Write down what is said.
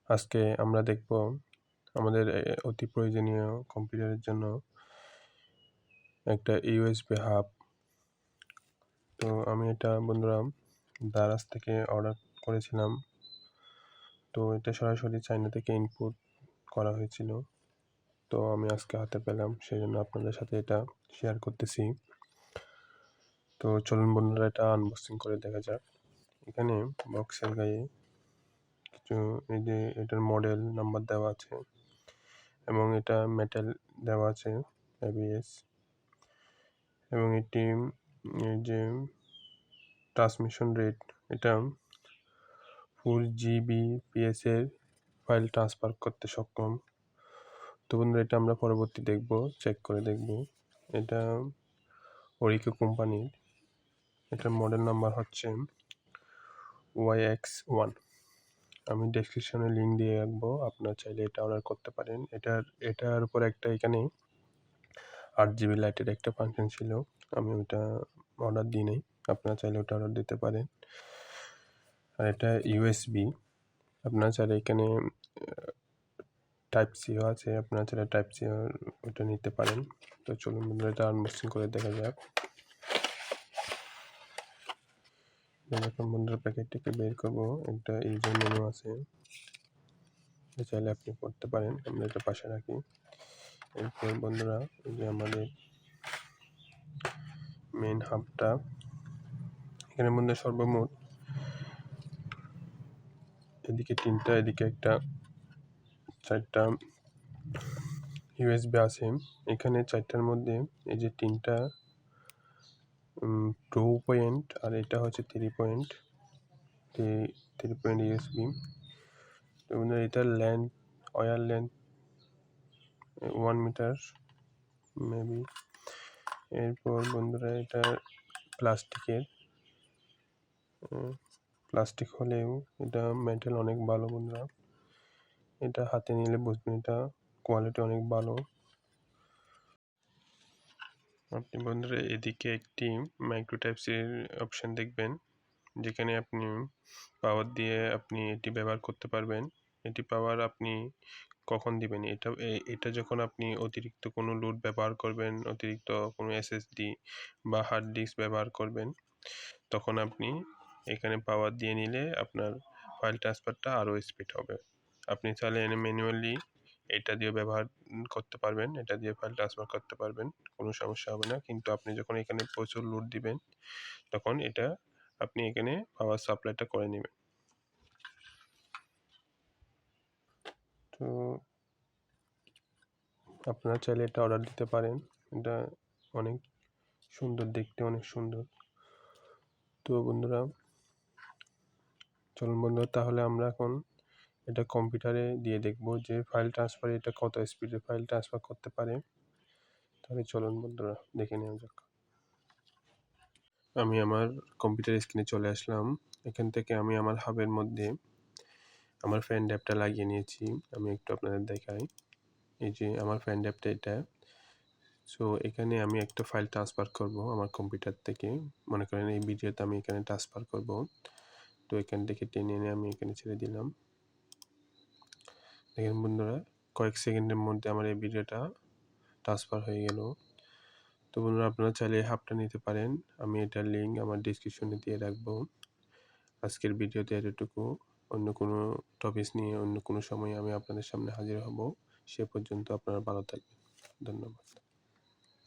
আজকে আমরা দেখব আমাদের অতি প্রয়োজনীয় কম্পিউটারের জন্য একটা ইউএসবি হাব। তো আমি এটা বন্ধুরা দারাজ থেকে অর্ডার করেছিলাম। তো এটা সরাসরি চায়না থেকে ইনপুট করা হয়েছিল। তো আমি আজকে হাতে পেলাম, সেই জন্য আপনাদের সাথে এটা শেয়ার করতেছি। তো চলুন বন্ধুরা এটা আনবক্সিং করে দেখা যাক। এখানে বক্সের গায়ে কিছু এই যে এটার মডেল নাম্বার দেওয়া আছে এবং এটা মেটাল দেওয়া আছে ABS, এবং এটি এই যে ট্রান্সমিশন রেট এটা 4 Gbps এর ফাইল ট্রান্সফার করতে সক্ষম। তো বন্ধুরা এটা আমরা পরবর্তী দেখব, চেক করে দেখব। এটা ওরিকো কোম্পানির, এটার মডেল নাম্বার হচ্ছে YX1। আমি ডেসক্রিপশনে লিঙ্ক দিয়ে রাখবো, আপনারা চাইলে এটা অর্ডার করতে পারেন। এটার উপর একটা এখানে 8 GB লাইটের একটা ফাংশন ছিল, আমি ওটা অর্ডার দিই নাই, আপনারা চাইলে ওটা অর্ডার দিতে পারেন। আর এটা USB, আপনারা চাইলে এখানে টাইপ সিও আছে, আপনারা চাইলে টাইপ সি ওটা নিতে পারেন। তো চলুন বন্ধুরা এটা আনবক্সিং করে দেখা যাক। যখন বন্ধুরা প্যাকেটটিকে বের করবো, একটা ইউজার মেনু আছে, চাইলে আপনি করতে পারেন, আমরা এটা পাশে রাখি। এরপর বন্ধুরা এই যে আমাদের মেইন হাবটা, এখানে বন্ধুরা সর্বমোট এদিকে 3টা, এদিকে একটা, 4টা ইউএসবি আছে। এখানে 4টার মধ্যে এই যে 3টা 2 পয়েন্ট আর এটা হচ্ছে 3 পয়েন্ট, 3 পয়েন্ট ইউএসবি। তো বন্ধুরা এটার length, wire length 1 metre maybe. এরপর বন্ধুরা এটা প্লাস্টিক হলেও এটা মেটাল অনেক ভালো বন্ধুরা, এটা হাতে নিলে বুঝবেন এটা কোয়ালিটি অনেক ভালো। আপনি বন্ধুরা এদিকে একটি মাইক্রো টাইপস এর অপশন দেখবেন, যেখানে আপনি পাওয়ার দিয়ে আপনি এটি ব্যবহার করতে পারবেন। এটি পাওয়ার আপনি কখন দিবেন, এটা যখন আপনি অতিরিক্ত কোনো লোড ব্যবহার করবেন, অতিরিক্ত কোনো SSD বা হার্ড ডিস্ক ব্যবহার করবেন, তখন আপনি এখানে পাওয়ার দিয়ে নিলে আপনার ফাইল ট্রান্সফারটা আরও স্পিড হবে। আপনি চাইলে এনে ম্যানুয়ালি এটা দিয়ে ব্যবহার করতে পারবেন, এটা দিয়ে ফাইল ট্রান্সফার করতে পারবেন, কোনো সমস্যা হবে না। কিন্তু আপনি যখন এখানে প্রচুর লোড দিবেন, তখন এটা আপনি এখানে পাওয়ার সাপ্লাইটা করে নেবেন। তো আপনারা চাইলে এটা অর্ডার দিতে পারেন, এটা অনেক সুন্দর দেখতে, অনেক সুন্দর। তো বন্ধুরা চলুন বন্ধুরা তাহলে আমরা এখন এটা কম্পিউটারে দিয়ে দেখব যে ফাইল ট্রান্সফারে এটা কত স্পিডে ফাইল ট্রান্সফার করতে পারে। তাহলে চলুন বন্ধুরা দেখে নেওয়া যাক। আমি আমার কম্পিউটার স্ক্রিনে চলে আসলাম। এখান থেকে আমি আমার হাবের মধ্যে আমার ফ্যান ড্রাইভটা লাগিয়ে নিয়েছি। আমি একটু আপনাদের দেখাই, এই যে আমার ফ্যান ড্রাইভটা এটা। সো এখানে আমি একটা ফাইল ট্রান্সফার করব আমার কম্পিউটার থেকে, মনে করেন এই ভিডিওতে আমি এখানে ট্রান্সফার করব। তো এখান থেকে টেনে এনে আমি এখানে ছেড়ে দিলাম। দেখেন বন্ধুরা কয়েক সেকেন্ডের মধ্যে আমার এই ভিডিওটা ট্রান্সফার হয়ে গেল। তো বন্ধুরা আপনারা চাইলে এই হাবটা নিতে পারেন, আমি এটার লিঙ্ক আমার ডিসক্রিপশনে দিয়ে রাখবো। আজকের ভিডিওতে এতটুকু, অন্য কোনো টপিক নিয়ে অন্য কোনো সময় আমি আপনাদের সামনে হাজির হব। সে পর্যন্ত আপনারা ভালো থাকবেন, ধন্যবাদ।